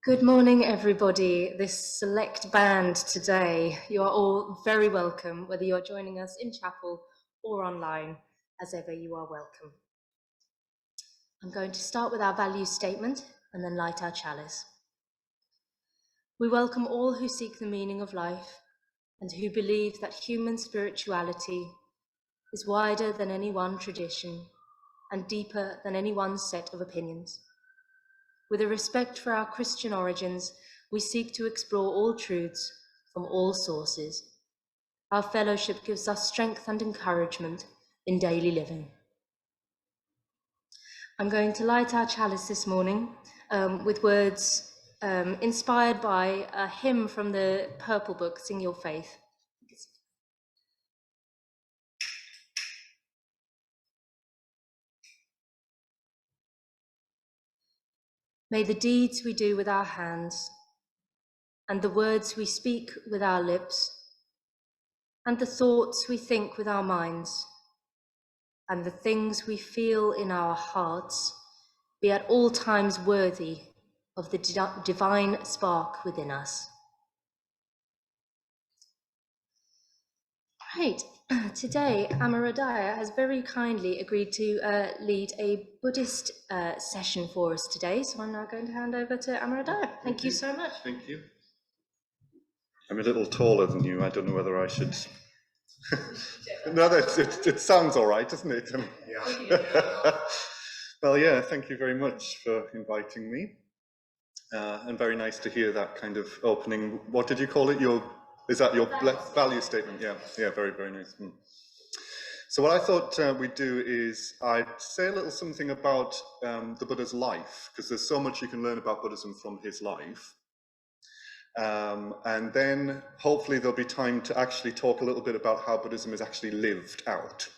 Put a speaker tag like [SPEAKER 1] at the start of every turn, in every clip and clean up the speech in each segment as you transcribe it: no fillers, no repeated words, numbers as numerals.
[SPEAKER 1] Good morning, everybody. This select band today, you are all very welcome, whether you're joining us in chapel or online. As ever, you are welcome. I'm going to start with our value statement and then light our chalice. We welcome all who seek the meaning of life and who believe that human spirituality is wider than any one tradition and deeper than any one set of opinions. With a respect for our Christian origins, we seek to explore all truths from all sources. Our fellowship gives us strength and encouragement in daily living. I'm going to light our chalice this morning with words inspired by a hymn from the Purple Book, Sing Your Faith. May the deeds we do with our hands, and the words we speak with our lips, and the thoughts we think with our minds, and the things we feel in our hearts be at all times worthy of the divine spark within us. Right, today Amaradaya has very kindly agreed to lead a Buddhist session for us today, so I'm now going to hand over to Amaradaya. Thank you so much.
[SPEAKER 2] Thank you. I'm a little taller than you. I don't know whether I should. No, it sounds all right, doesn't it? Yeah. Well, yeah, thank you very much for inviting me. And very nice to hear that kind of opening. What did you call it? Is that your value statement? Yeah, very, very nice. So what I thought we'd do is I'd say a little something about the Buddha's life, because there's so much you can learn about Buddhism from his life. And then hopefully there'll be time to actually talk a little bit about how Buddhism is actually lived out.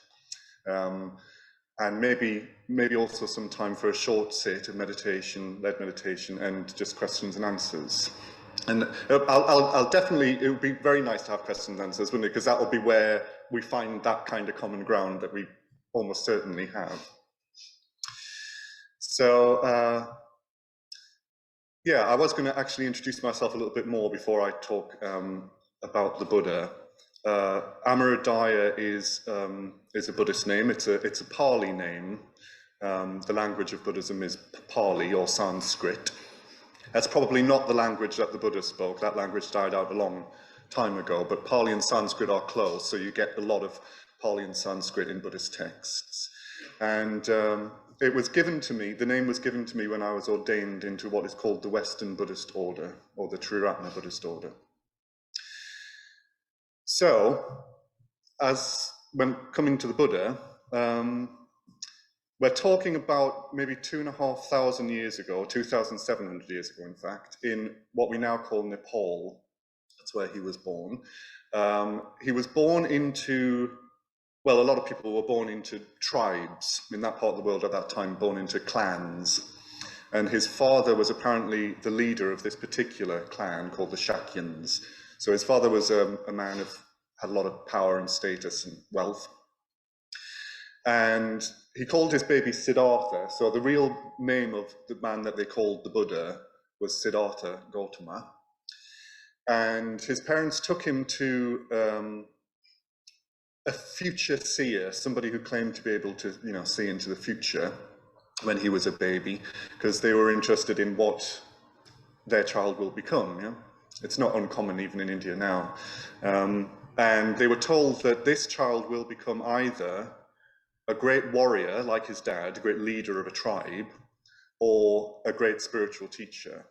[SPEAKER 2] And maybe also some time for a short sit of meditation, led meditation, and just questions and answers. And I'll definitely, it would be very nice to have questions and answers, wouldn't it? Because that will be where we find that kind of common ground that we almost certainly have. So, yeah, I was going to actually introduce myself a little bit more before I talk about the Buddha. Amaradaya is a Buddhist name. It's a Pali name. The language of Buddhism is Pali or Sanskrit. That's probably not the language that the Buddha spoke. That language died out a long time ago, but Pali and Sanskrit are close, so you get a lot of Pali and Sanskrit in Buddhist texts. And it was given to me, the name was given to me when I was ordained into what is called the Western Buddhist Order, or the Triratna Buddhist Order. So, when coming to the Buddha, we're talking about maybe 2,500 years ago, 2,700 years ago, in fact, in what we now call Nepal. That's where he was born. He was born into, well, a lot of people were born into tribes in that part of the world at that time, born into clans. And his father was apparently the leader of this particular clan called the Shakyans. So his father was a man who had a lot of power and status and wealth. And he called his baby Siddhartha. So the real name of the man that they called the Buddha was Siddhartha Gautama. And his parents took him to a future seer, somebody who claimed to be able to, see into the future when he was a baby, because they were interested in what their child will become. Yeah? It's not uncommon even in India now. And they were told that this child will become either a great warrior like his dad, a great leader of a tribe, or a great spiritual teacher.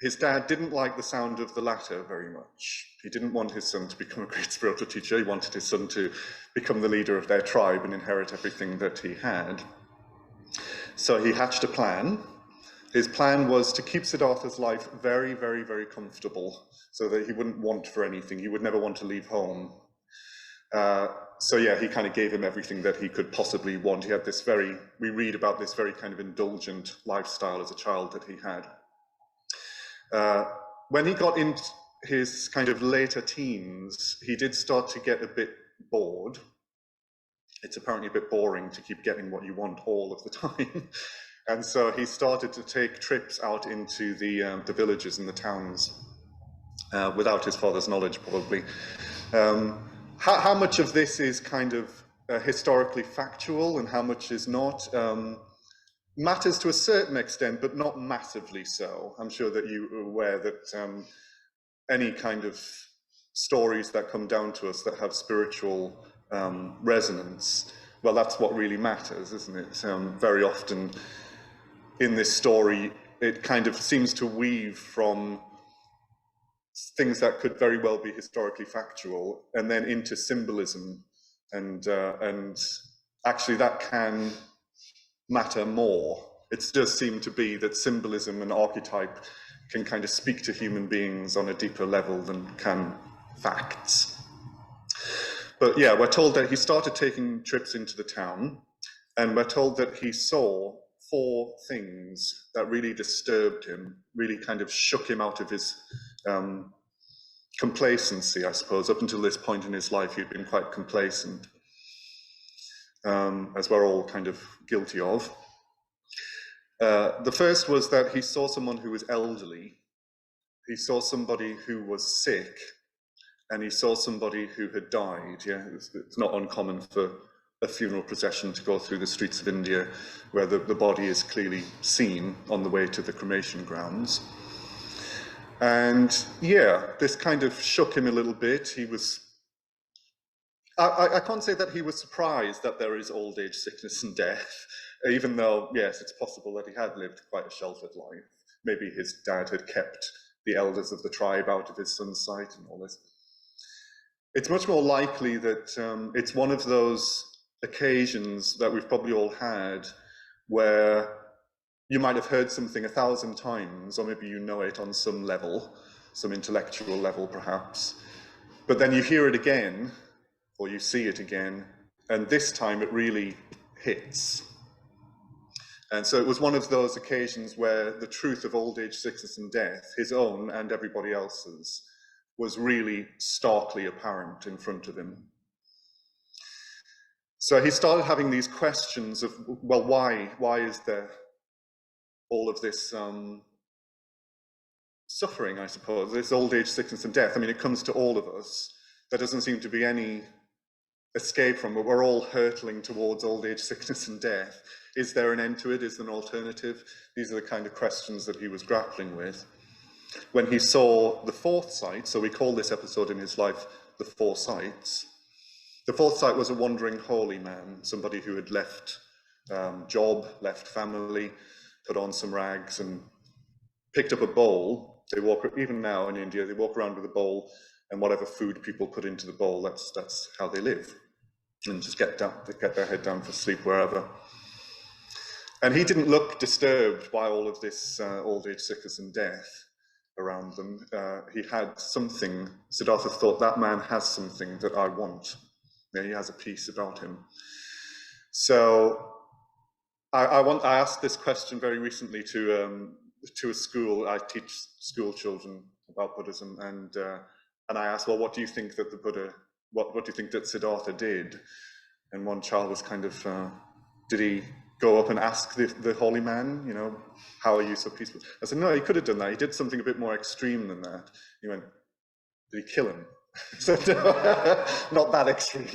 [SPEAKER 2] His dad didn't like the sound of the latter very much. He didn't want his son to become a great spiritual teacher. He wanted his son to become the leader of their tribe and inherit everything that he had. So he hatched a plan. His plan was to keep Siddhartha's life very, very, very comfortable so that he wouldn't want for anything. He would never want to leave home. So yeah, he kind of gave him everything that he could possibly want. He had this we read about this very kind of indulgent lifestyle as a child that he had. When he got into his kind of later teens, he did start to get a bit bored. It's apparently a bit boring to keep getting what you want all of the time. And so he started to take trips out into the villages and the towns without his father's knowledge, probably. How much of this is kind of historically factual and how much is not? Matters to a certain extent, but not massively so. I'm sure that you are aware that any kind of stories that come down to us that have spiritual resonance, well, that's what really matters, isn't it? Very often in this story, it kind of seems to weave from things that could very well be historically factual and then into symbolism, and actually that can matter more. It does seem to be that symbolism and archetype can kind of speak to human beings on a deeper level than can facts. But yeah, we're told that he started taking trips into the town, and we're told that he saw 4 things that really disturbed him, really kind of shook him out of his complacency, I suppose. Up until this point in his life, he'd been quite complacent, as we're all kind of guilty of. The first was that he saw someone who was elderly. He saw somebody who was sick, and he saw somebody who had died. Yeah, it's not uncommon for a funeral procession to go through the streets of India where the body is clearly seen on the way to the cremation grounds. And yeah, this kind of shook him a little bit. He was, I can't say that he was surprised that there is old age, sickness and death, even though, yes, it's possible that he had lived quite a sheltered life. Maybe his dad had kept the elders of the tribe out of his son's sight and all this. It's much more likely that it's one of those occasions that we've probably all had where you might have heard something 1,000 times, or maybe you know it on some level, some intellectual level perhaps, but then you hear it again, or you see it again, and this time it really hits. And so it was one of those occasions where the truth of old age, sickness and death, his own and everybody else's, was really starkly apparent in front of him. So he started having these questions of, well, why is there all of this suffering, I suppose, this old age, sickness and death? I mean, it comes to all of us. There doesn't seem to be any escape from it. We're all hurtling towards old age, sickness and death. Is there an end to it? Is there an alternative? These are the kind of questions that he was grappling with. When he saw the 4th sight, so we call this episode in his life the 4 sights. The 4th sight was a wandering holy man, somebody who had left job, left family, put on some rags and picked up a bowl. They walk, even now in India, they walk around with a bowl, and whatever food people put into the bowl, that's how they live, and just get their head down for sleep wherever. And he didn't look disturbed by all of this old age, sickness and death around them. He had something. Siddhartha thought, that man has something that I want. Yeah, he has a peace about him. So I asked this question very recently to a school. I teach school children about Buddhism, and I asked, well, what do you think that the Buddha, what do you think that Siddhartha did? And one child was kind of, did he go up and ask the holy man, you know, how are you so peaceful? I said, no, he could have done that. He did something a bit more extreme than that. He went, did he kill him? So, not that extreme.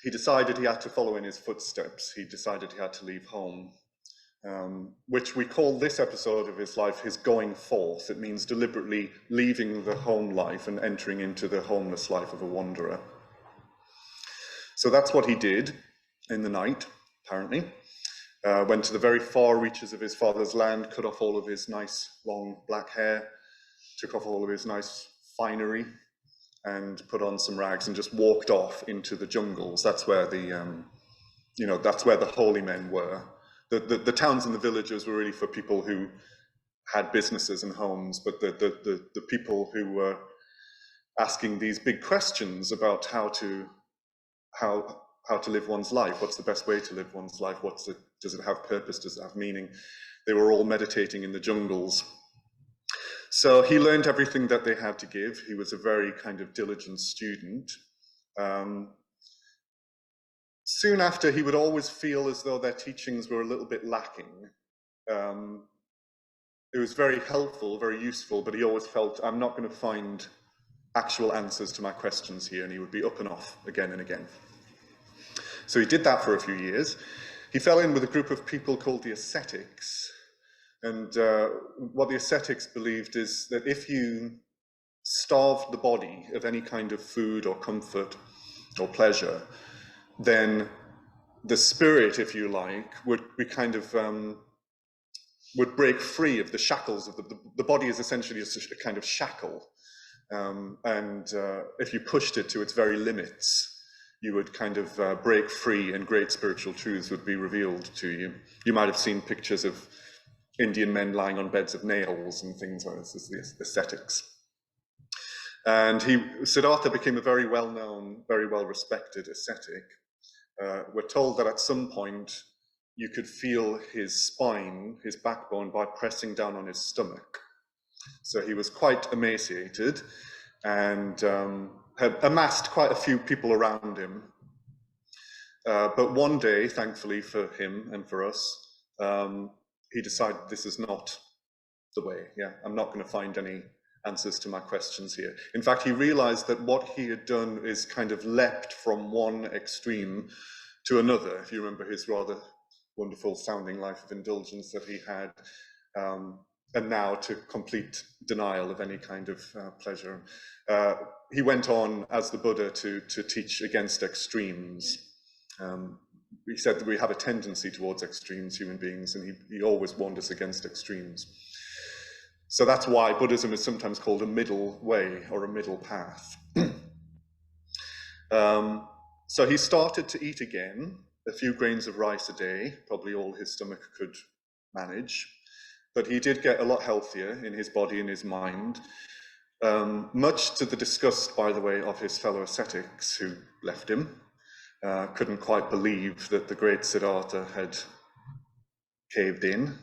[SPEAKER 2] He decided he had to follow in his footsteps. He decided he had to leave home, which we call this episode of his life his going forth. It means deliberately leaving the home life and entering into the homeless life of a wanderer. So that's what he did in the night, apparently. Went to the very far reaches of his father's land, cut off all of his nice long black hair, took off all of his nice finery, and put on some rags and just walked off into the jungles. That's where the, that's where the holy men were. The towns and the villages were really for people who had businesses and homes, but the people who were asking these big questions about how to live one's life, what's the best way to live one's life, does it have purpose, does it have meaning? They were all meditating in the jungles. So he learned everything that they had to give. He was a very kind of diligent student. soon after, he would always feel as though their teachings were a little bit lacking. It was very helpful, very useful, but he always felt, I'm not going to find actual answers to my questions here, and he would be up and off again and again. So he did that for a few years. He fell in with a group of people called the ascetics, and what the ascetics believed is that if you starved the body of any kind of food or comfort or pleasure, then the spirit, if you like, would be kind of would break free of the shackles of the body. Is essentially just a kind of shackle, and if you pushed it to its very limits, you would kind of break free, and great spiritual truths would be revealed to you. You might have seen pictures of Indian men lying on beds of nails and things like this, as the ascetics. And Siddhartha became a very well-known, very well-respected ascetic. We're told that at some point you could feel his spine, his backbone, by pressing down on his stomach. So he was quite emaciated and had amassed quite a few people around him. But one day, thankfully for him and for us, he decided this is not the way. Yeah, I'm not going to find any answers to my questions here. In fact, he realized that what he had done is kind of leapt from one extreme to another. If you remember his rather wonderful sounding life of indulgence that he had, and now to complete denial of any kind of pleasure. He went on as the Buddha to teach against extremes. He said that we have a tendency towards extremes, human beings, and he always warned us against extremes. So that's why Buddhism is sometimes called a middle way or a middle path. So he started to eat again, a few grains of rice a day, probably all his stomach could manage. But he did get a lot healthier in his body and his mind, much to the disgust, by the way, of his fellow ascetics who left him. Couldn't quite believe that the great Siddhartha had caved in,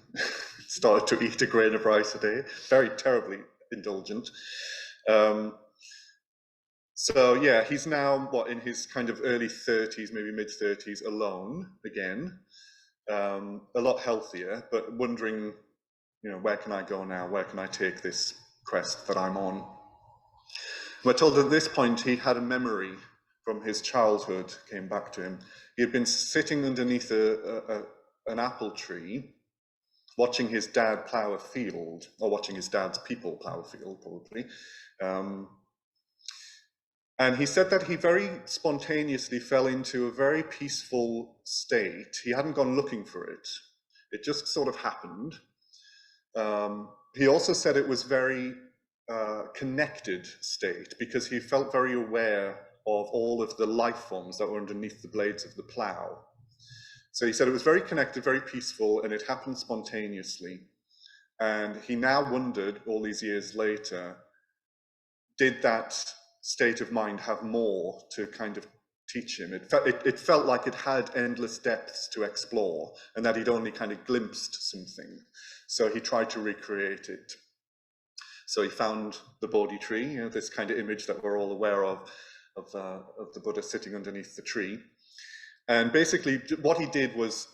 [SPEAKER 2] started to eat a grain of rice a day, very terribly indulgent. So yeah, he's now, in his kind of early 30s, maybe mid 30s, alone again, a lot healthier, but wondering, where can I go now? Where can I take this quest that I'm on? We're told at this point he had a memory from his childhood came back to him. He had been sitting underneath an apple tree, watching his dad plow a field, or watching his dad's people plow a field, probably. And he said that he very spontaneously fell into a very peaceful state. He hadn't gone looking for it. It just sort of happened. He also said it was very connected state, because he felt very aware of all of the life forms that were underneath the blades of the plow. So he said it was very connected, very peaceful, and it happened spontaneously. And he now wondered, all these years later, did that state of mind have more to kind of teach him? It felt like it had endless depths to explore, and that he'd only kind of glimpsed something. So he tried to recreate it. So he found the Bodhi tree, this kind of image that we're all aware of the Buddha sitting underneath the tree. And basically what he did was,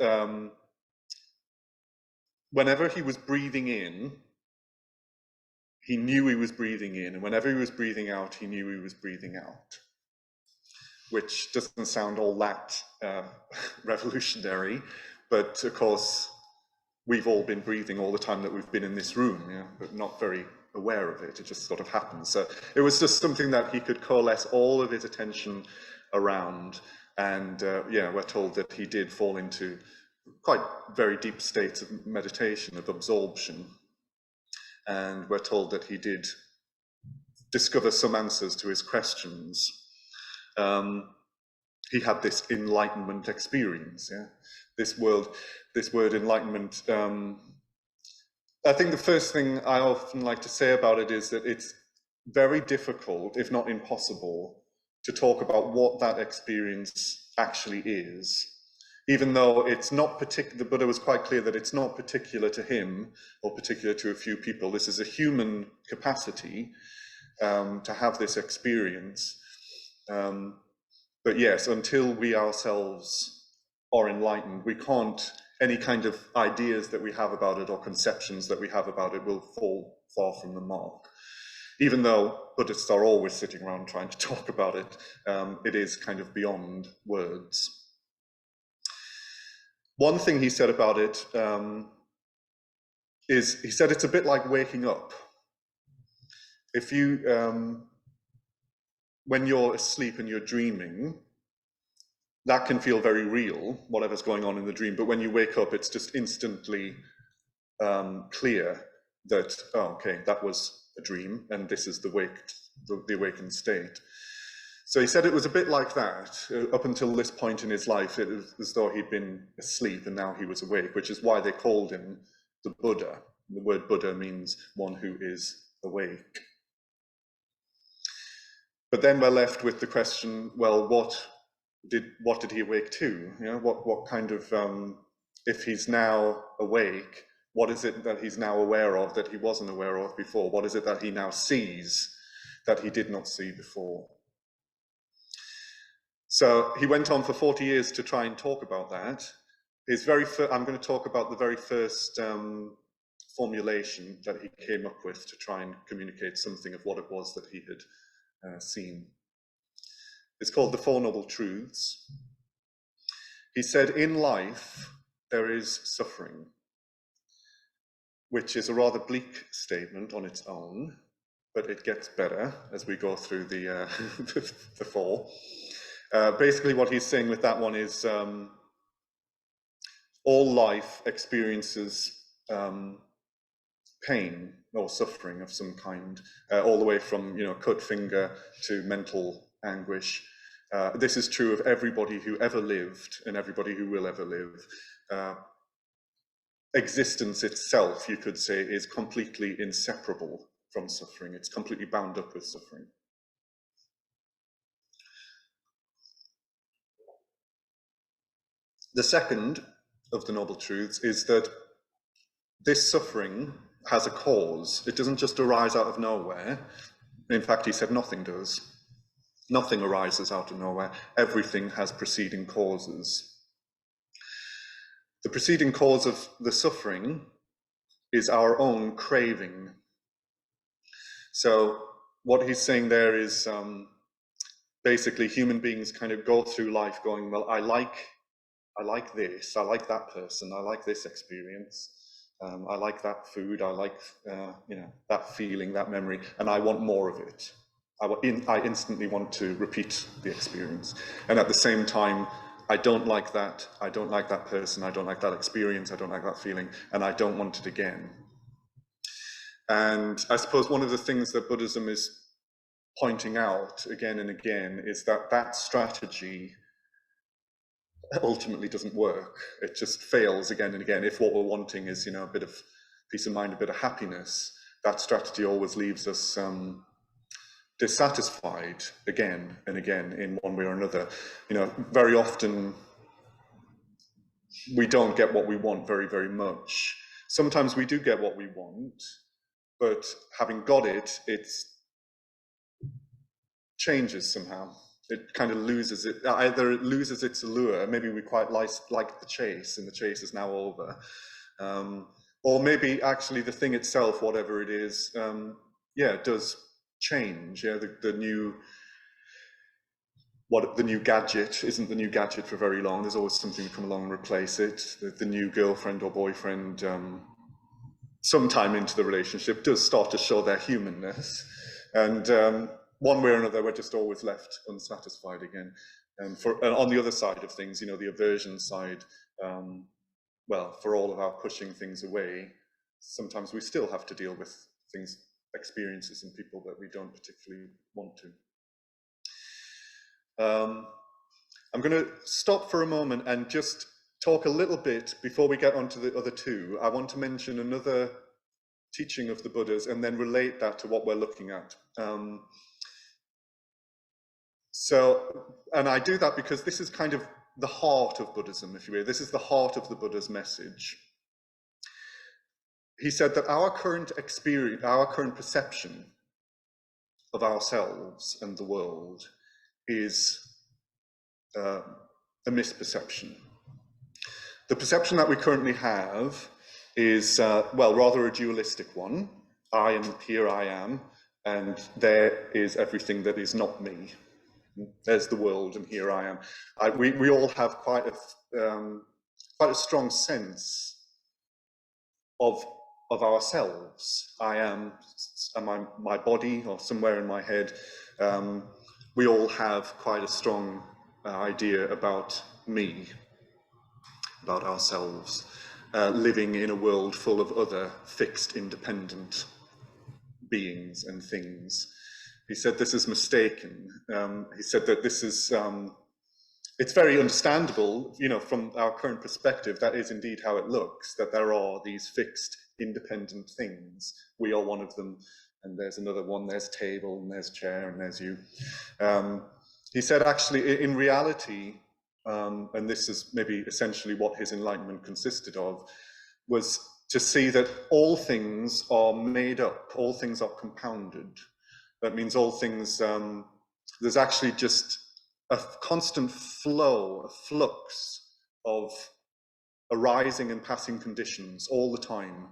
[SPEAKER 2] whenever he was breathing in, he knew he was breathing in, and whenever he was breathing out, he knew he was breathing out, which doesn't sound all that revolutionary, but of course, we've all been breathing all the time that we've been in this room, but not very aware of it. It just sort of happens. So it was just something that he could coalesce all of his attention around. And we're told that he did fall into quite very deep states of meditation, of absorption. And we're told that he did discover some answers to his questions. He had this enlightenment experience. This word enlightenment, I think the first thing I often like to say about it is that it's very difficult, if not impossible, to talk about what that experience actually is, even though it's not particular. The Buddha was quite clear that it's not particular to him or particular to a few people. This is a human capacity to have this experience. But yes, until we ourselves are enlightened, we can't, any kind of ideas that we have about it or conceptions that we have about it will fall far from the mark. Even though Buddhists are always sitting around trying to talk about it, it is kind of beyond words. One thing he said about it is, he said it's a bit like waking up. If you, when you're asleep and you're dreaming, that can feel very real, whatever's going on in the dream. But when you wake up, it's just instantly clear that, oh, okay, that was a dream, and this is the awakened state. So he said it was a bit like that. Up until this point in his life, it was as though he'd been asleep and now he was awake, which is why they called him the Buddha. The word Buddha means one who is awake. But then we're left with the question, well, what did he awake to? You know, what kind of, if he's now awake, what is it that he's now aware of that he wasn't aware of before? What is it that he now sees that he did not see before? So he went on for 40 years to try and talk about that. I'm going to talk about the very first formulation that he came up with to try and communicate something of what it was that he had seen. It's called the Four Noble Truths. He said, in life, there is suffering, which is a rather bleak statement on its own, but it gets better as we go through the, the four. Basically, what he's saying with that one is all life experiences pain or suffering of some kind, all the way from, you know, cut finger to mental anguish. This is true of everybody who ever lived and everybody who will ever live. Existence itself, you could say, is completely inseparable from suffering. It's completely bound up with suffering. The second of the Noble Truths is that this suffering has a cause. It doesn't just arise out of nowhere. In fact, he said nothing does. Nothing arises out of nowhere. Everything has preceding causes. The preceding cause of the suffering is our own craving. So what he's saying there is basically human beings kind of go through life going, well, I like this, I like that person, I like this experience, I like that food, I like you know, that feeling, that memory, and I want more of it. I instantly want to repeat the experience. And at the same time, I don't like that person, I don't like that experience, I don't like that feeling, and I don't want it again. And I suppose one of the things that Buddhism is pointing out again and again is that that strategy ultimately doesn't work. It just fails again and again. If what we're wanting is, you know, a bit of peace of mind, a bit of happiness, that strategy always leaves us dissatisfied again and again in one way or another. You know, very often we don't get what we want very, very much. Sometimes we do get what we want, but having got it, it changes somehow. It kind of loses it, either it loses its allure, maybe we quite like the chase and the chase is now over, or maybe actually the thing itself, whatever it is, yeah, it does change. Yeah, the new gadget isn't the new gadget for very long. There's always something to come along and replace it. The new girlfriend or boyfriend, sometime into the relationship, does start to show their humanness, and one way or another, we're just always left unsatisfied again. And on the other side of things, you know, the aversion side, well, for all of our pushing things away, sometimes we still have to deal with things, experiences and people that we don't particularly want to. I'm going to stop for a moment and just talk a little bit before we get on to the other two. I want to mention another teaching of the Buddha's and then relate that to what we're looking at. And I do that because this is kind of the heart of Buddhism, if you will. This is the heart of the Buddha's message. He said that our current experience, our current perception of ourselves and the world is a misperception. The perception that we currently have is, well, rather a dualistic one. I am, here I am, and there is everything that is not me. There's the world, and here I am. We all have quite a strong sense of ourselves. I am my body, or somewhere in my head. We all have quite a strong idea about me, about ourselves, living in a world full of other fixed, independent beings and things. He said this is mistaken. He said that this is, it's very understandable, you know, from our current perspective, that is indeed how it looks, that there are these fixed, independent things. We are one of them, and there's another one, there's table, and there's chair, and there's you. He said, actually, in reality, and this is maybe essentially what his enlightenment consisted of, was to see that all things are made up, all things are compounded. That means all things, there's actually just a constant flow, a flux of arising and passing conditions all the time,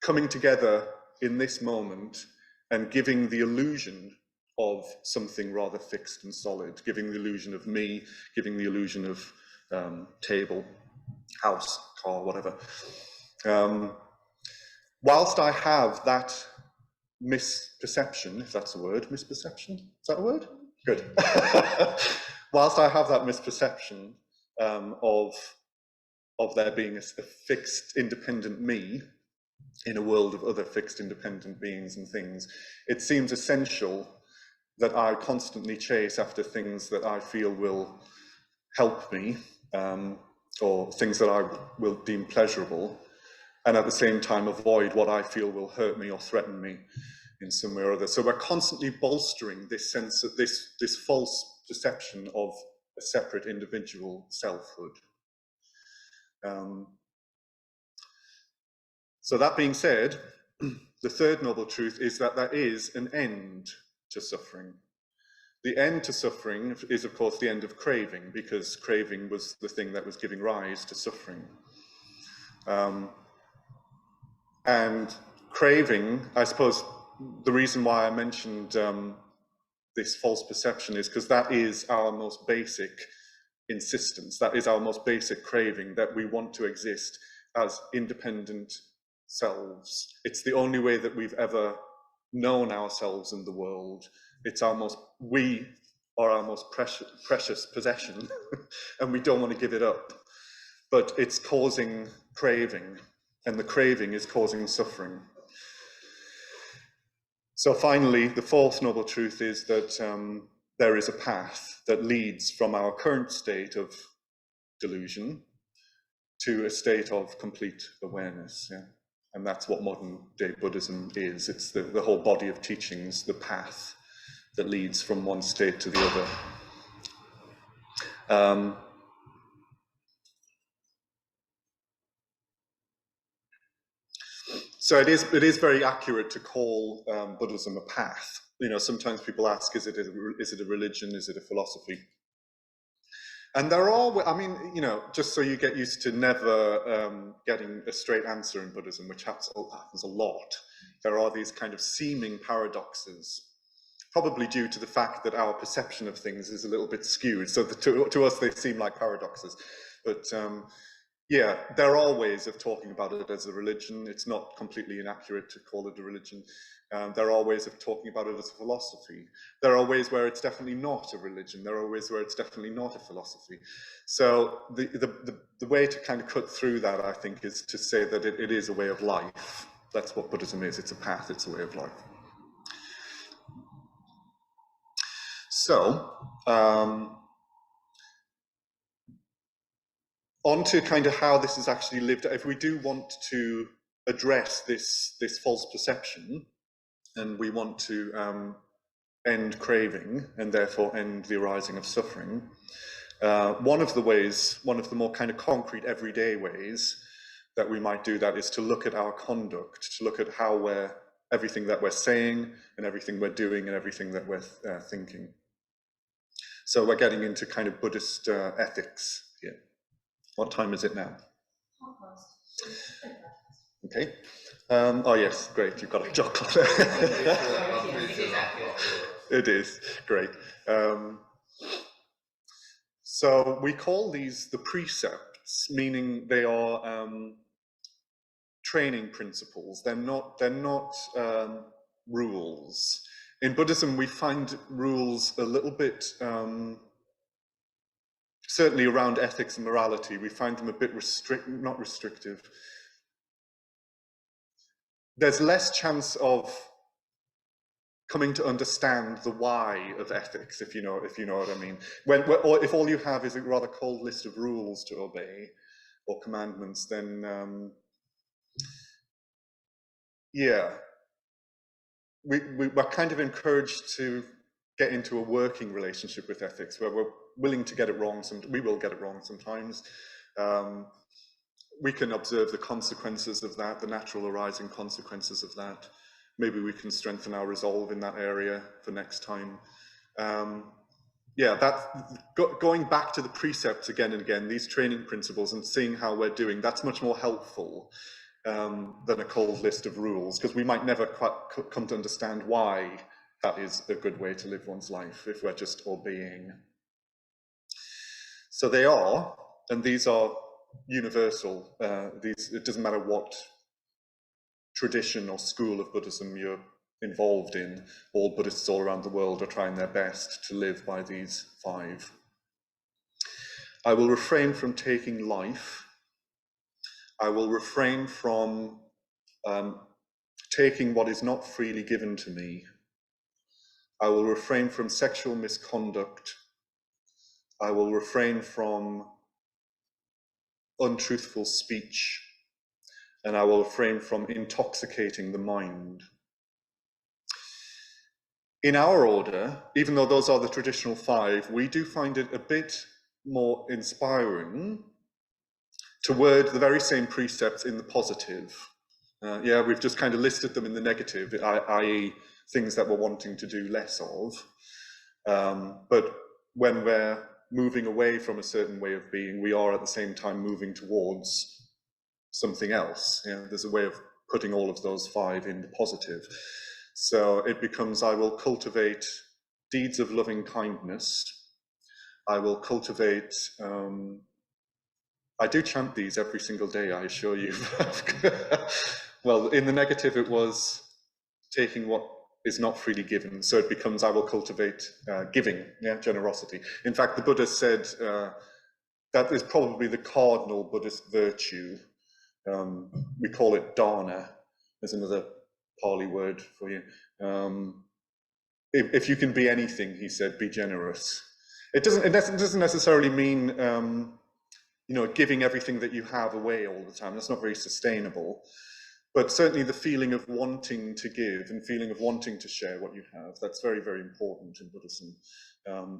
[SPEAKER 2] coming together in this moment and giving the illusion of something rather fixed and solid, giving the illusion of me, giving the illusion of table, house, car, whatever. Whilst I have that misperception, if that's a word, misperception, is that a word? Good. Whilst I have that misperception of there being a fixed, independent me in a world of other fixed, independent beings and things, it seems essential that I constantly chase after things that I feel will help me, or things that I will deem pleasurable, and at the same time avoid what I feel will hurt me or threaten me in some way or other. So we're constantly bolstering this sense of this false perception of a separate individual selfhood. So that being said, the third noble truth is that there is an end to suffering. The end to suffering is, of course, the end of craving, because craving was the thing that was giving rise to suffering. And craving, I suppose, the reason why I mentioned this false perception is because that is our most basic insistence, that is our most basic craving, that we want to exist as independent selves. It's the only way that we've ever known ourselves in the world. It's we are our most precious possession, and we don't want to give it up. But it's causing craving, and the craving is causing suffering. So finally, the fourth noble truth is that there is a path that leads from our current state of delusion to a state of complete awareness. Yeah? And that's what modern day Buddhism is. It's the whole body of teachings, the path that leads from one state to the other. So it is very accurate to call Buddhism a path. You know, sometimes people ask, is it a religion? Is it a philosophy? And there are, I mean, you know, just so you get used to never getting a straight answer in Buddhism, which happens a lot, there are these kind of seeming paradoxes, probably due to the fact that our perception of things is a little bit skewed. So to us, they seem like paradoxes. But yeah, there are ways of talking about it as a religion. It's not completely inaccurate to call it a religion. There are ways of talking about it as a philosophy. There are ways where it's definitely not a religion. There are ways where it's definitely not a philosophy. So the way to kind of cut through that, I think, is to say that it is a way of life. That's what Buddhism is. It's a path. It's a way of life. So, on to kind of how this is actually lived. If we do want to address this false perception, and we want to end craving and therefore end the arising of suffering, one of the more kind of concrete everyday ways that we might do that is to look at our conduct, to look at how everything that we're saying and everything we're doing and everything that we're thinking. So we're getting into kind of Buddhist ethics here. What time is it now? Okay. Oh yes, great, you've got a chocolate. It is, great. So we call these the precepts, meaning they are training principles. They're not rules. In Buddhism, we find rules a little bit, certainly around ethics and morality, we find them a bit not restrictive. There's less chance of coming to understand the why of ethics, if you know what I mean. Or if all you have is a rather cold list of rules to obey or commandments, then yeah, we're kind of encouraged to get into a working relationship with ethics, where we're willing to get it wrong. We will get it wrong sometimes. We can observe the consequences of that, the natural arising consequences of that. Maybe we can strengthen our resolve in that area for next time. Yeah, going back to the precepts again and again, these training principles, and seeing how we're doing, that's much more helpful than a cold list of rules, because we might never quite come to understand why that is a good way to live one's life if we're just obeying. So they are, and these are universal. It doesn't matter what tradition or school of Buddhism you're involved in, all Buddhists all around the world are trying their best to live by these 5. I will refrain from taking life. I will refrain from taking what is not freely given to me. I will refrain from sexual misconduct. I will refrain from untruthful speech. And I will refrain from intoxicating the mind. In our order, even though those are the traditional 5, we do find it a bit more inspiring to word the very same precepts in the positive. Yeah, we've just kind of listed them in the negative, i.e. things that we're wanting to do less of. But when we're moving away from a certain way of being, we are at the same time moving towards something else. There's a way of putting all of those 5 in the positive. So it becomes, I will cultivate deeds of loving kindness. I will cultivate, I do chant these every single day, I assure you. Well, in the negative, it was taking what is not freely given. So it becomes, I will cultivate giving, generosity. In fact, the Buddha said that is probably the cardinal Buddhist virtue. We call it dana. There's another Pali word for you. If you can be anything, he said, be generous. It doesn't necessarily mean giving everything that you have away all the time. That's not very sustainable. But certainly the feeling of wanting to give and feeling of wanting to share what you have, that's very, very important in Buddhism.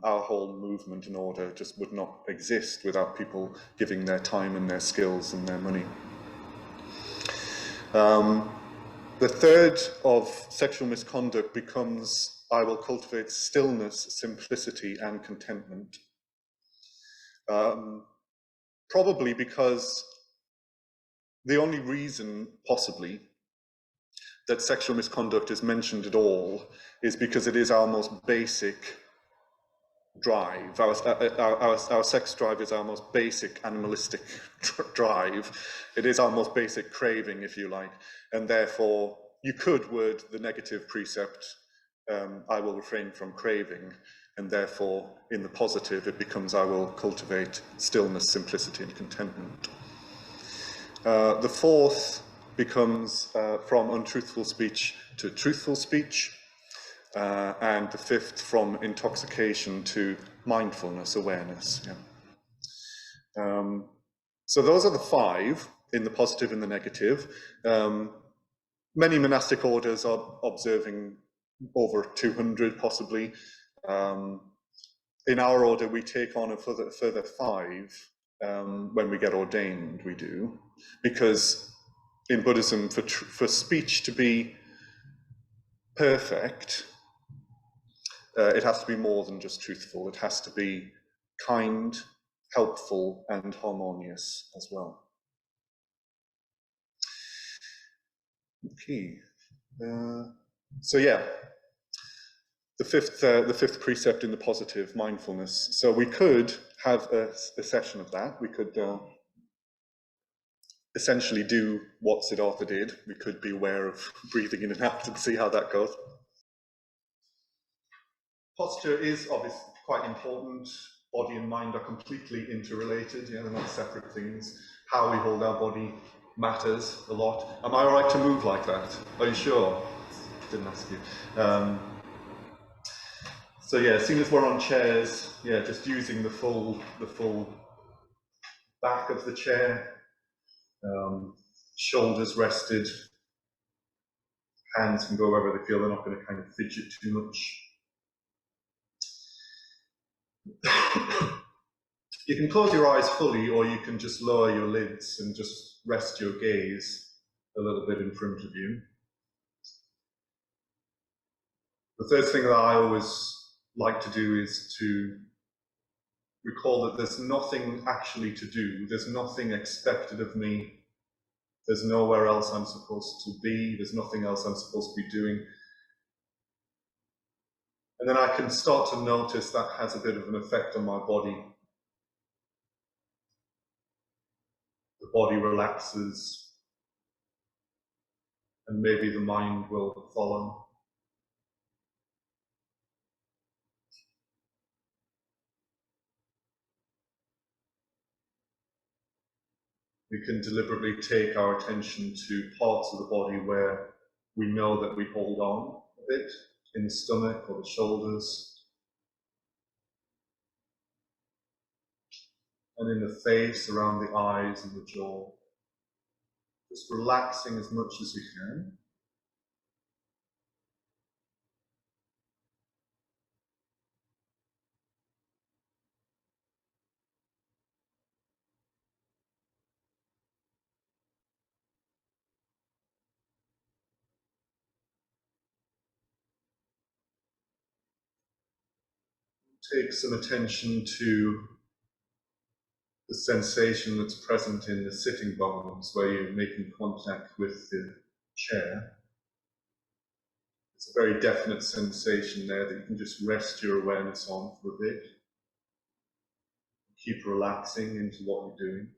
[SPEAKER 2] Our whole movement and order just would not exist without people giving their time and their skills and their money. The third of sexual misconduct becomes, I will cultivate stillness, simplicity, and contentment. Probably because the only reason, possibly, that sexual misconduct is mentioned at all is because it is our most basic drive. Our sex drive is our most basic animalistic drive. It is our most basic craving, if you like. And therefore, you could word the negative precept, I will refrain from craving. And therefore, in the positive, it becomes, I will cultivate stillness, simplicity, and contentment. The fourth becomes from untruthful speech to truthful speech. And the fifth from intoxication to mindfulness, awareness. So those are the 5 in the positive and the negative. Many monastic orders are observing over 200 possibly. In our order, we take on a further 5 when we get ordained, we do. Because in Buddhism, for speech to be perfect, it has to be more than just truthful. It has to be kind, helpful, and harmonious as well. Okay. So yeah, the fifth precept in the positive, mindfulness. So we could have a session of that. We could essentially do what Siddhartha did. We could be aware of breathing in and out and see how that goes. Posture is obviously quite important. Body and mind are completely interrelated. Yeah, they're not separate things. How we hold our body matters a lot. Am I all right to move like that? Are you sure? Didn't ask you. So yeah, as soon as we're on chairs, yeah, just using the full back of the chair, shoulders rested, hands can go wherever they feel. They're not going to kind of fidget too much. You can close your eyes fully, or you can just lower your lids and just rest your gaze a little bit in front of you. The third thing that I always like to do is to recall that there's nothing actually to do. There's nothing expected of me. There's nowhere else I'm supposed to be. There's nothing else I'm supposed to be doing. And then I can start to notice that has a bit of an effect on my body. The body relaxes, and maybe the mind will follow. We can deliberately take our attention to parts of the body where we know that we hold on a bit, in the stomach or the shoulders, and in the face, around the eyes and the jaw. Just relaxing as much as we can. Take some attention to the sensation that's present in the sitting bones where you're making contact with the chair. It's a very definite sensation there that you can just rest your awareness on for a bit. Keep relaxing into what you're doing.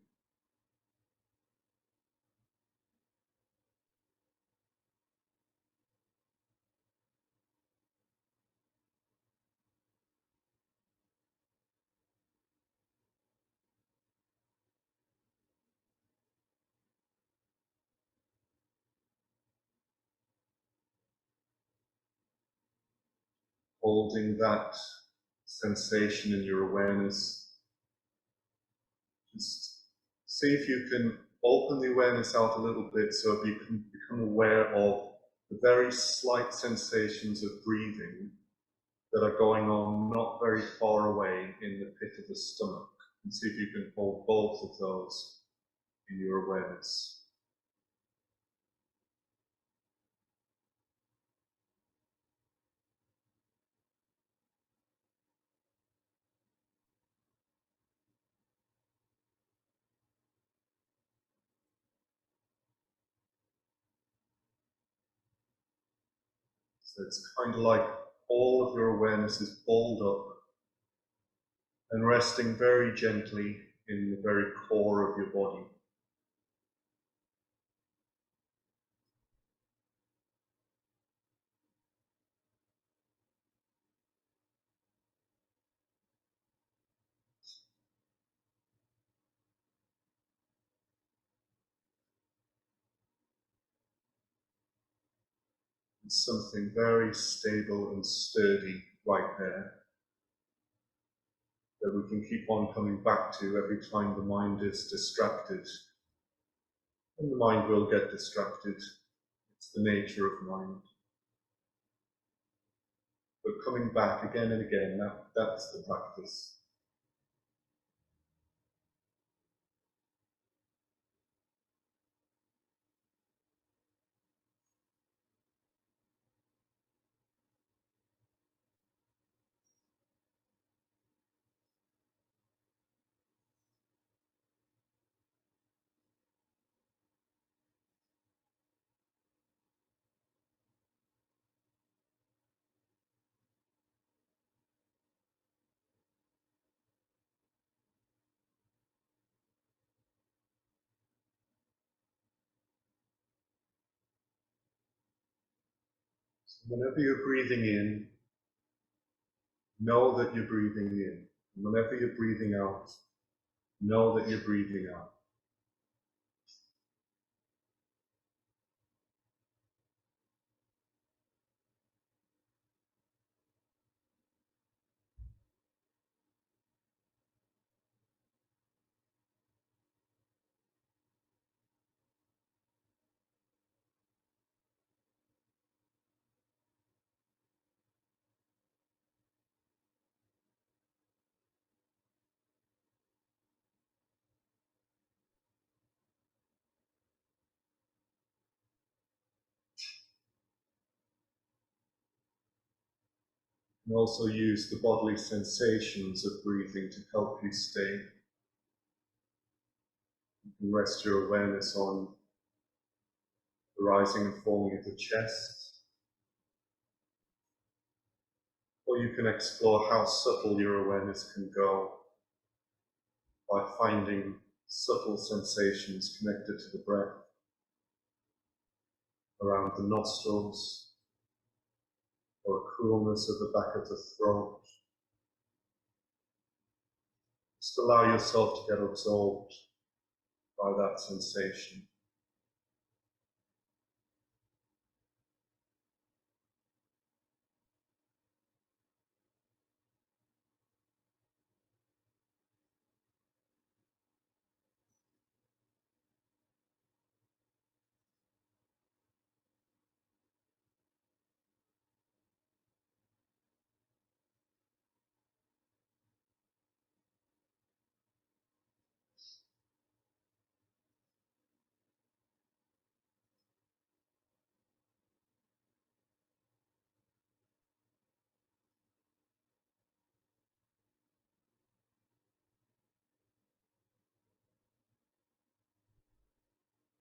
[SPEAKER 2] Holding that sensation in your awareness. Just see if you can open the awareness out a little bit so you can become aware of the very slight sensations of breathing that are going on not very far away in the pit of the stomach. And see if you can hold both of those in your awareness. So it's kind of like all of your awareness is balled up and resting very gently in the very core of your body. It's something very stable and sturdy right there that we can keep on coming back to every time the mind is distracted. And the mind will get distracted. It's the nature of mind. But coming back again and again, that's the practice.
[SPEAKER 3] Whenever you're breathing in, know that you're breathing in. And whenever you're breathing out, know that you're breathing out. And also use the bodily sensations of breathing to help you stay. You can rest your awareness on the rising and falling of the chest. Or you can explore how subtle your awareness can go by finding subtle sensations connected to the breath around the nostrils, or a coolness at the back of the throat. Just allow yourself to get absorbed by that sensation.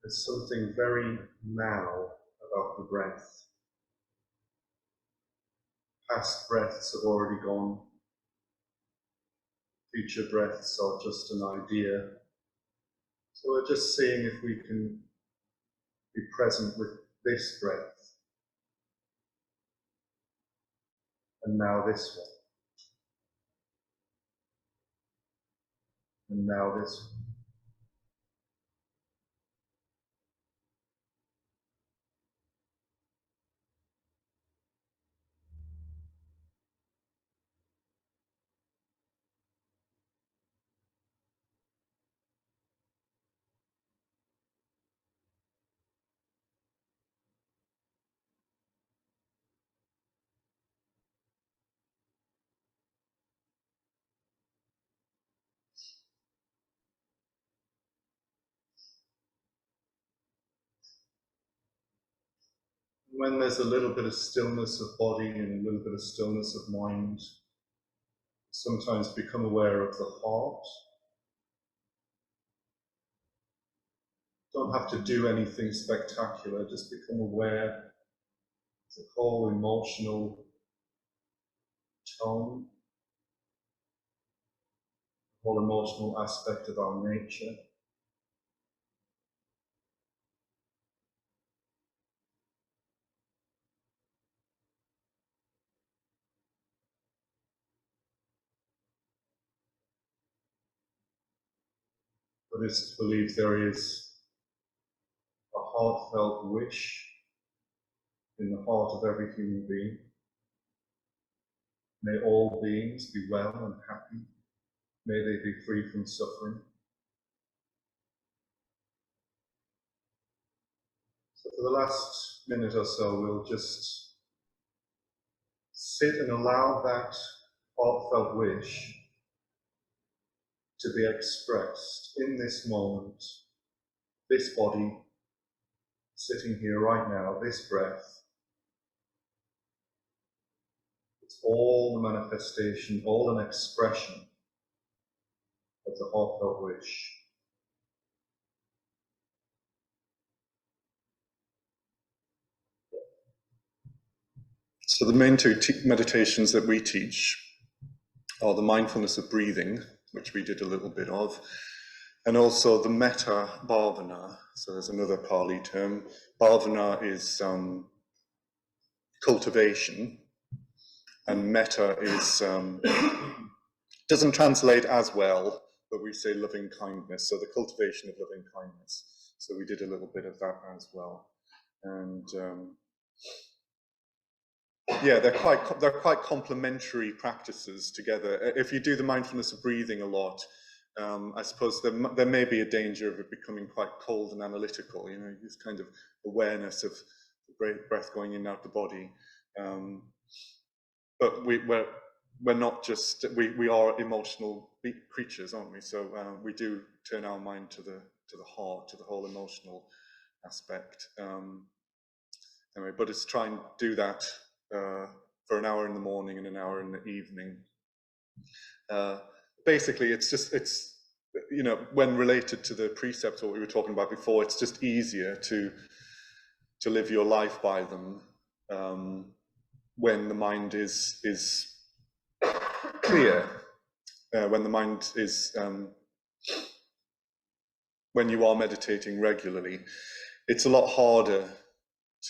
[SPEAKER 3] There's something very now about the breath. Past breaths have already gone. Future breaths are just an idea. So we're just seeing if we can be present with this breath. And now this one. And now this one. When there's a little bit of stillness of body and a little bit of stillness of mind, sometimes become aware of the heart. Don't have to do anything spectacular, just become aware of the whole emotional tone, the whole emotional aspect of our nature. Buddhists believe there is a heartfelt wish in the heart of every human being. May all beings be well and happy. May they be free from suffering. So for the last minute or so, we'll just sit and allow that heartfelt wish to be expressed in this moment, this body sitting here right now, this breath. It's all the manifestation, all an expression of the heartfelt wish. So the main two meditations that we teach are the mindfulness of breathing, which we did a little bit of, and also the metta bhavana. So there's another Pali term. Bhavana is
[SPEAKER 2] cultivation, and metta is doesn't translate as well, but we say loving kindness, so the cultivation of loving kindness. So we did a little bit of that as well, and yeah, they're quite complementary practices together. If you do the mindfulness of breathing a lot, I suppose there may be a danger of it becoming quite cold and analytical. You know, this kind of awareness of the breath going in and out the body. But we're not just, we are emotional creatures, aren't we? So we do turn our mind to the heart, to the whole emotional aspect. Anyway, but it's try and do that for an hour in the morning and an hour in the evening. Basically, it's you know, when related to the precepts, what we were talking about before, it's just easier to live your life by them when the mind is clear, when the mind is when you are meditating regularly. It's a lot harder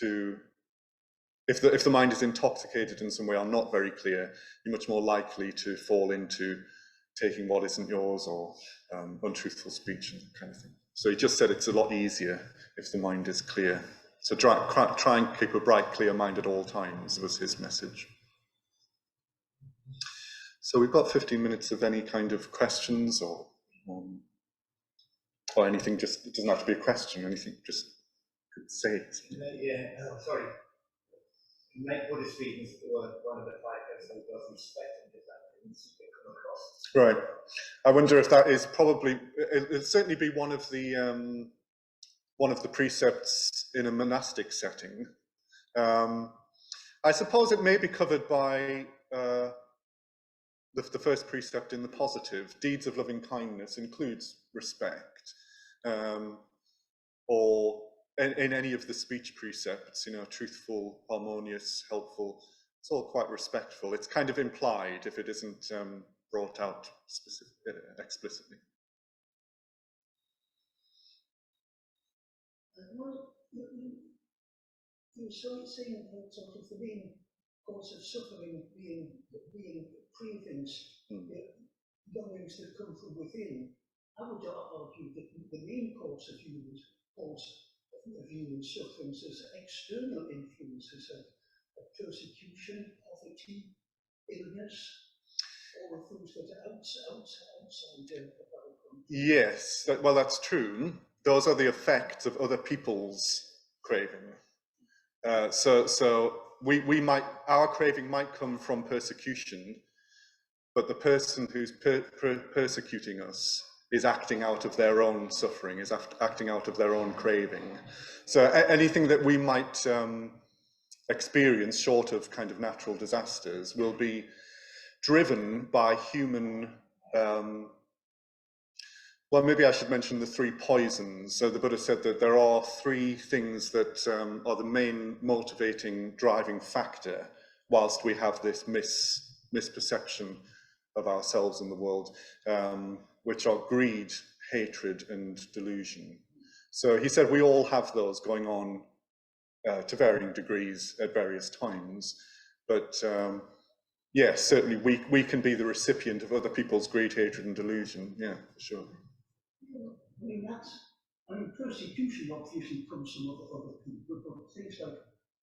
[SPEAKER 2] to, if the mind is intoxicated in some way or not very clear, you're much more likely to fall into taking what isn't yours, or untruthful speech and that kind of thing. So he just said it's a lot easier if the mind is clear. So try and keep a bright, clear mind at all times, was his message. So we've got 15 minutes of any kind of questions or anything. Just, it doesn't have to be a question, anything, just could say it.
[SPEAKER 4] Sorry. Make Buddhist readings were one of the 5 principles of respect, and if that didn't come across.
[SPEAKER 2] Right. I wonder if that is probably, it'll certainly be one of the precepts in a monastic setting. I suppose it may be covered by the first precept in the positive. Deeds of loving kindness includes respect, or in any of the speech precepts, you know, truthful, harmonious, helpful. It's all quite respectful. It's kind of implied if it isn't brought out explicitly.
[SPEAKER 5] Well, you start saying sort of the main cause of suffering being cravings, longings that come from within. I would argue that the main cause of human sufferings is external influences of persecution, poverty, illness, all of those that are outside the outcome.
[SPEAKER 2] Yes, well, that's true. Those are the effects of other people's craving. So our craving might come from persecution, but the person who's persecuting us is acting out of their own suffering, is acting out of their own craving. So anything that we might experience short of kind of natural disasters will be driven by human, well, maybe I should mention the 3 poisons. So the Buddha said that there are 3 things that are the main motivating, driving factor, whilst we have this misperception of ourselves in the world, which are greed, hatred, and delusion. So he said we all have those going on to varying degrees at various times, but yes, certainly we can be the recipient of other people's greed, hatred, and delusion. Yeah, for sure.
[SPEAKER 5] I mean, persecution obviously comes from other people, but things like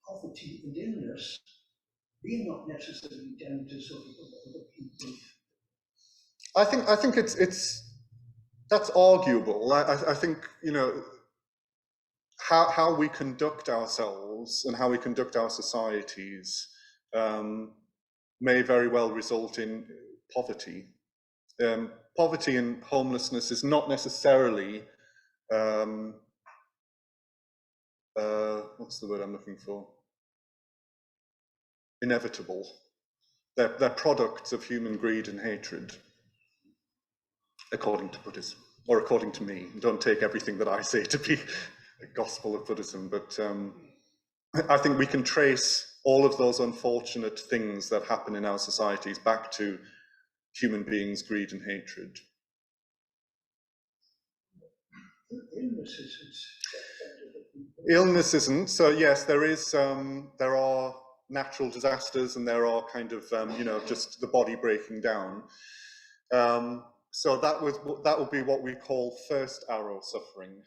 [SPEAKER 5] poverty and illness, they're not necessarily down to sort of other people.
[SPEAKER 2] I think that's arguable. I think, you know, how we conduct ourselves and how we conduct our societies may very well result in poverty. Poverty and homelessness is not necessarily what's the word I'm looking for? Inevitable. They're products of human greed and hatred, according to Buddhism, or according to me. Don't take everything that I say to be a gospel of Buddhism, but I think we can trace all of those unfortunate things that happen in our societies back to human beings' greed and hatred. Illness isn't. So yes, there are natural disasters, and there are kind of, you know, just the body breaking down. So that would be what we call first arrow suffering.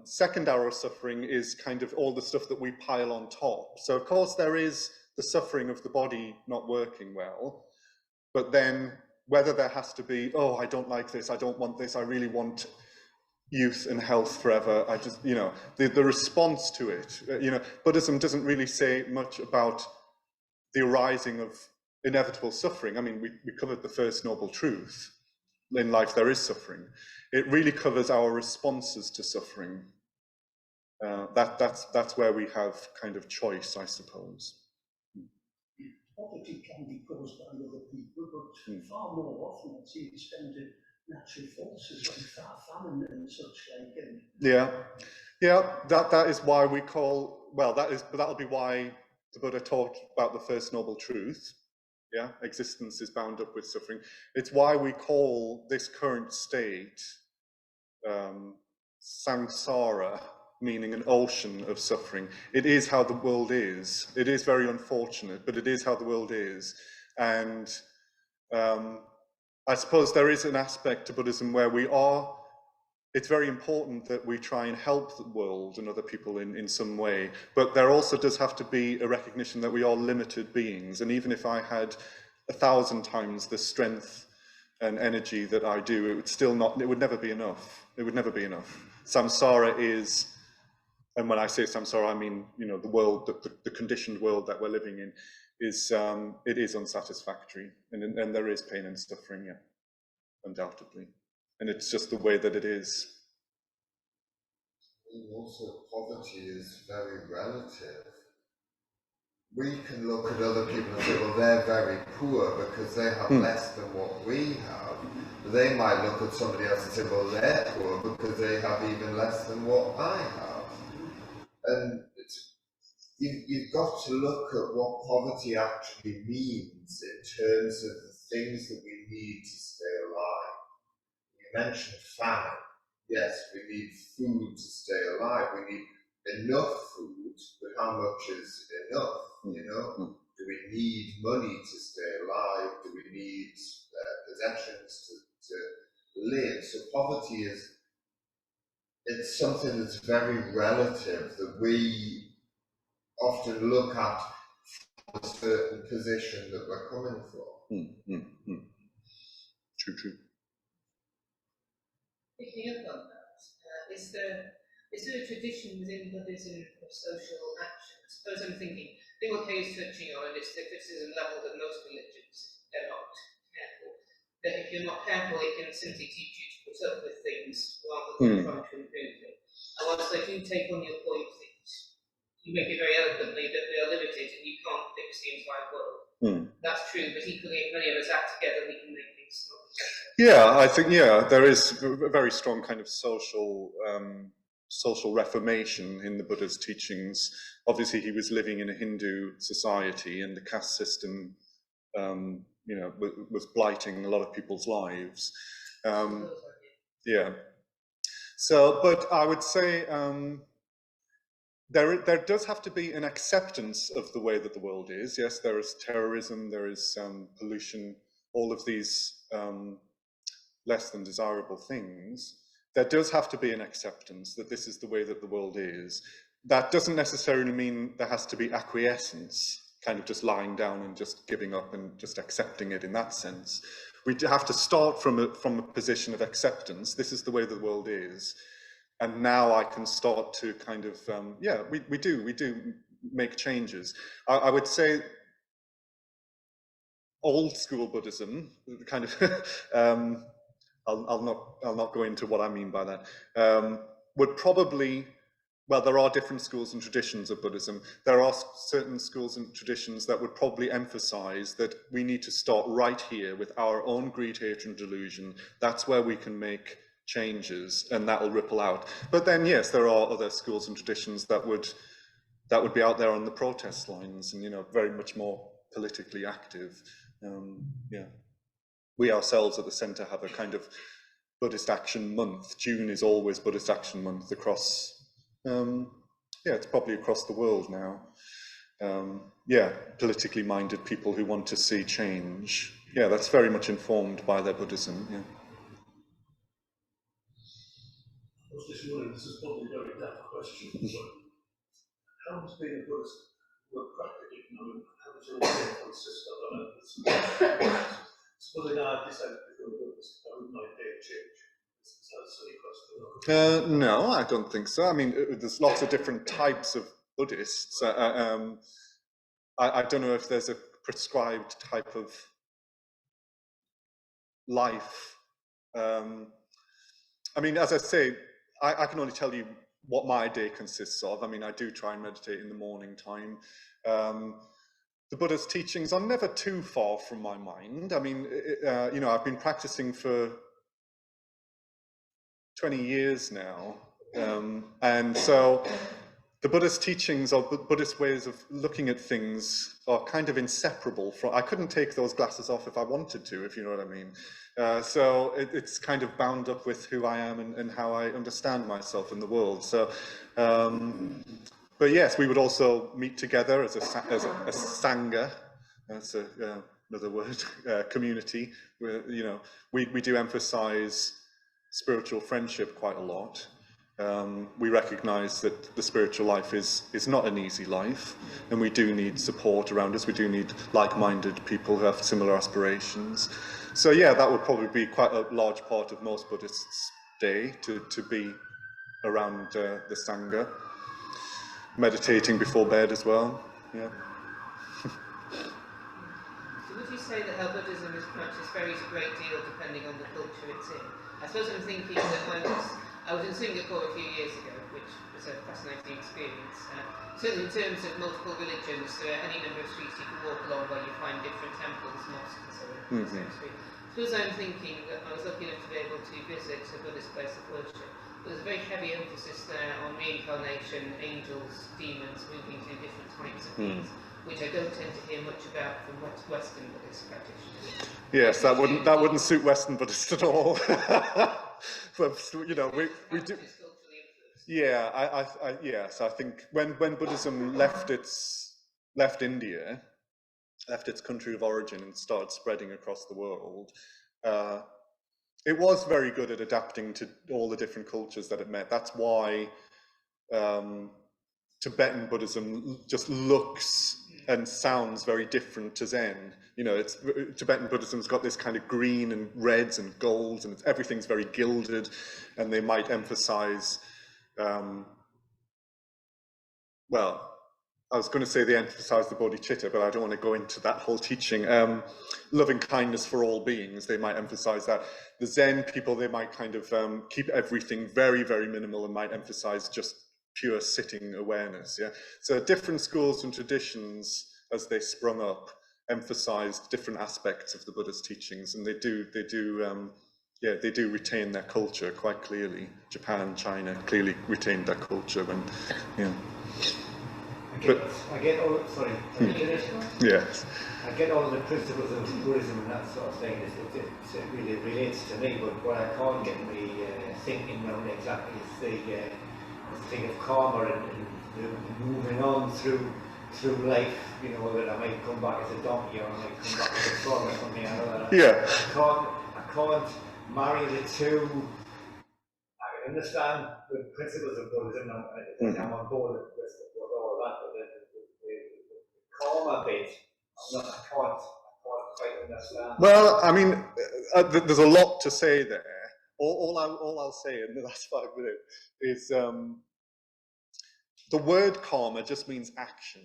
[SPEAKER 2] Second arrow suffering is kind of all the stuff that we pile on top. So of course there is the suffering of the body not working well, but then whether there has to be, oh, I don't like this, I don't want this, I really want youth and health forever, I just, you know, the response to it, you know, Buddhism doesn't really say much about the arising of inevitable suffering. I mean, we covered the first noble truth. In life there is suffering. It really covers our responses to suffering. That's where we have kind of choice, I suppose.
[SPEAKER 5] Poverty can be caused by other people, but far more often I see it's down to natural forces like famine and such like. And
[SPEAKER 2] yeah. That is why we call, well, that'll be why the Buddha talked about the first noble truth. Yeah, existence is bound up with suffering. It's why we call this current state samsara, meaning an ocean of suffering. It is how the world is. It is very unfortunate, but it is how the world is. And I suppose there is an aspect to Buddhism where it's very important that we try and help the world and other people in some way, but there also does have to be a recognition that we are limited beings, and even if I had 1,000 times the strength and energy that I do, it would never be enough. It would never be enough. Samsara is, and when I say samsara, I mean, you know, the world, the conditioned world that we're living in is, it is unsatisfactory, and there is pain and suffering, yeah, undoubtedly. And it's just the way that it is.
[SPEAKER 6] Also, poverty is very relative. We can look at other people and say, well, they're very poor because they have less than what we have. But they might look at somebody else and say, well, they're poor because they have even less than what I have. And you've got to look at what poverty actually means in terms of the things that we need to stay alive. You mentioned famine. Yes, we need food to stay alive. We need enough food, but how much is enough? You know, do we need money to stay alive? Do we need possessions to live? So poverty it's something that's very relative that we often look at from a certain position that we're coming from.
[SPEAKER 2] True.
[SPEAKER 7] Picking up on that, is there a tradition within Buddhism of social action? I suppose I'm thinking, I think what Kay is touching on is the criticism level that most religions are not careful. That if you're not careful, it can simply teach you to put up with things rather than trying to improve them. And whilst I do take on your point that you make it very eloquently that we are limited and you can't fix the entire world. That's true, but equally, if many of us act together, we can make things slightly better.
[SPEAKER 2] Yeah, I think, yeah, there is a very strong kind of social reformation in the Buddha's teachings. Obviously, he was living in a Hindu society, and the caste system, you know, was blighting a lot of people's lives. Yeah. So, but I would say there does have to be an acceptance of the way that the world is. Yes, there is terrorism, there is pollution, all of these less than desirable things. There does have to be an acceptance that this is the way that the world is. That doesn't necessarily mean there has to be acquiescence, kind of just lying down and just giving up and just accepting it in that sense. We have to start from a position of acceptance. This is the way the world is. And now I can start to kind of, yeah, we do make changes. I would say old school Buddhism, kind of, I'll not go into what I mean by that, would probably, well, there are different schools and traditions of Buddhism. There are certain schools and traditions that would probably emphasize that we need to start right here with our own greed, hatred, and delusion. That's where we can make changes, and that will ripple out. But then, yes, there are other schools and traditions that would be out there on the protest lines, and, you know, very much more politically active. Yeah, we ourselves at the centre have a kind of Buddhist Action Month. June is always Buddhist Action Month across, yeah, it's probably across the world now. yeah, politically minded people who want to see change. Yeah, that's very much informed by their Buddhism. Yeah.
[SPEAKER 5] I was just wondering, this is probably a very daft question, but how does being a Buddhist work practically? I mean, how does your life consist of it? Supposing I decided to become a Buddhist, how would my day change? Is that a silly question?
[SPEAKER 2] No, I don't think so. I mean, there's lots of different types of Buddhists. I don't know if there's a prescribed type of life. I mean, as I say, I can only tell you what my day consists of. I mean, I do try and meditate in the morning time. The Buddha's teachings are never too far from my mind. I mean, you know, I've been practicing for 20 years now. And so the Buddhist teachings or Buddhist ways of looking at things are kind of inseparable from, I couldn't take those glasses off if I wanted to, if you know what I mean. So it's kind of bound up with who I am and how I understand myself in the world. So, but yes, we would also meet together as a sangha, that's another word, community. Where, you know, we do emphasize spiritual friendship quite a lot. We recognize that the spiritual life is not an easy life, and we do need support around us. We do need like-minded people who have similar aspirations. So yeah, that would probably be quite a large part of most Buddhists' day, to be around the Sangha. Meditating before bed as well, yeah.
[SPEAKER 7] So would you say that how Buddhism is practiced varies a great deal depending on the culture it's in? I suppose I'm thinking that I was in Singapore a few years ago, which was a fascinating experience. Certainly in terms of multiple religions, there are any number of streets you can walk along where you find different temples, mosques and so on. I suppose I'm thinking that I was lucky enough to be able to visit a Buddhist place of worship. There's a very heavy emphasis there on reincarnation, angels, demons, moving through different types of beings, which I don't tend to hear much about from Western Buddhist practitioners.
[SPEAKER 2] Yes, that wouldn't suit Western Buddhists at all. But you know, we do. Yeah, yes, I think when Buddhism left India, left its country of origin and started spreading across the world, it was very good at adapting to all the different cultures that it met. That's why Tibetan Buddhism just looks and sounds very different to Zen. You know, Tibetan Buddhism's got this kind of green and reds and golds, and everything's very gilded, and they might emphasize, well, I was going to say they emphasize the bodhicitta, but I don't want to go into that whole teaching. Loving kindness for all beings, they might emphasize that. The Zen people, they might kind of keep everything very, very minimal and might emphasize just pure sitting awareness. Yeah. So different schools and traditions, as they sprung up, emphasized different aspects of the Buddha's teachings, and they do retain their culture quite clearly. Japan, China clearly retained their culture when, yeah.
[SPEAKER 4] I get all, sorry,
[SPEAKER 2] Yes.
[SPEAKER 4] I get all the principles of Buddhism and that sort of thing. It really relates to me, but what I can't get me thinking around exactly is the thing of karma and the moving on through life. You know, that I might come back as a donkey or I might come back as a frog or something. I know that.
[SPEAKER 2] Yeah.
[SPEAKER 4] I can't marry the two. I understand the principles of Buddhism, and I'm on board with all that, but the karma bit, I can't quite understand.
[SPEAKER 2] Well, I mean, there's a lot to say there. All I'll say in the last 5 minutes is the word karma just means action.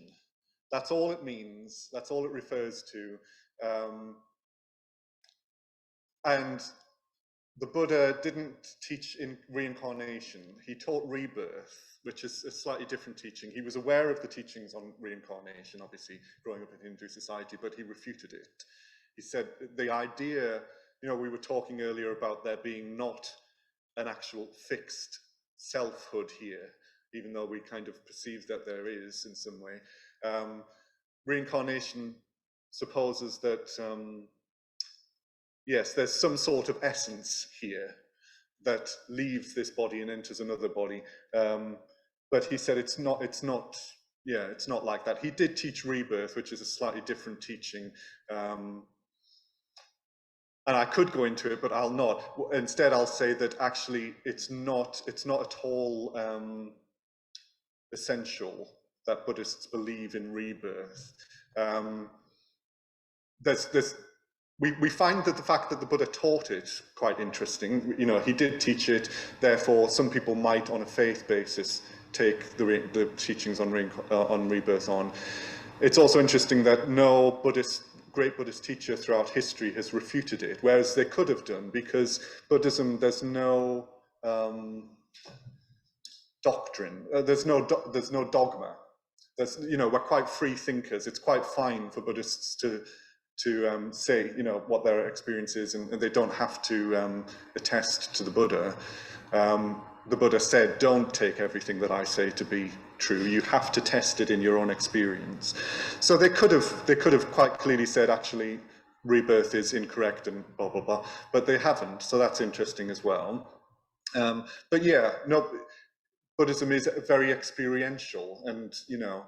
[SPEAKER 2] That's all it means. That's all it refers to. And the Buddha didn't teach in reincarnation. He taught rebirth, which is a slightly different teaching. He was aware of the teachings on reincarnation, obviously, growing up in Hindu society, but he refuted it. He said the idea, you know, we were talking earlier about there being not an actual fixed selfhood here, even though we kind of perceive that there is in some way. Reincarnation supposes that yes, there's some sort of essence here that leaves this body and enters another body. But he said it's not Yeah, it's not like that. He did teach rebirth, which is a slightly different teaching. And I could go into it, but I'll not. Instead, I'll say that actually it's not at all essential that Buddhists believe in rebirth. We find that the fact that the Buddha taught it quite interesting. You know, he did teach it. Therefore, some people might, on a faith basis, take the teachings on rebirth on. It's also interesting that no great Buddhist teacher throughout history has refuted it, whereas they could have done, because Buddhism, there's no doctrine, there's no dogma. You know, we're quite free thinkers. It's quite fine for Buddhists to say, you know, what their experience is, and they don't have to attest to the Buddha. The Buddha said, don't take everything that I say to be true. You have to test it in your own experience. So they could have quite clearly said, actually, rebirth is incorrect and blah, blah, blah, but they haven't. So that's interesting as well. But yeah, no, Buddhism is very experiential, and, you know,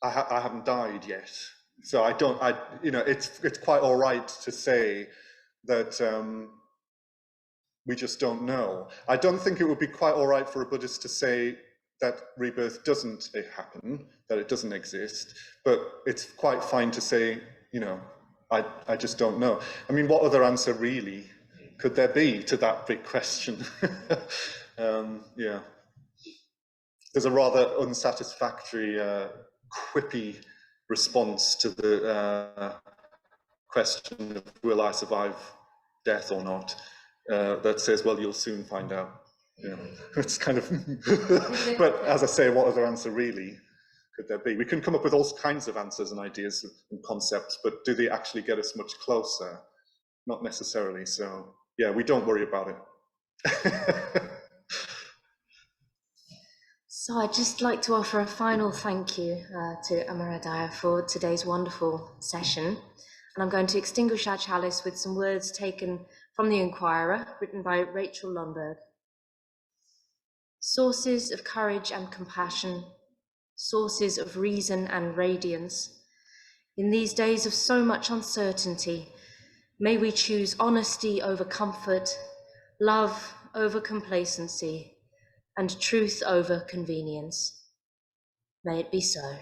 [SPEAKER 2] I haven't died yet. So you know, it's quite all right to say that we just don't know. I don't think it would be quite all right for a Buddhist to say that rebirth doesn't happen, that it doesn't exist, but it's quite fine to say, you know, I just don't know. I mean, what other answer really could there be to that big question? Yeah. There's a rather unsatisfactory, quippy response to the question of will I survive death or not, that says, well, you'll soon find out. You know, it's kind of, but as I say, what other answer really could there be? We can come up with all kinds of answers and ideas and concepts, but do they actually get us much closer? Not necessarily. So yeah, we don't worry about it.
[SPEAKER 1] So I'd just like to offer a final thank you to Amarahadaya for today's wonderful session. And I'm going to extinguish our chalice with some words taken from the Inquirer, written by Rachel Lomberg. Sources of courage and compassion, sources of reason and radiance. In these days of so much uncertainty, may we choose honesty over comfort, love over complacency, and truth over convenience. May it be so.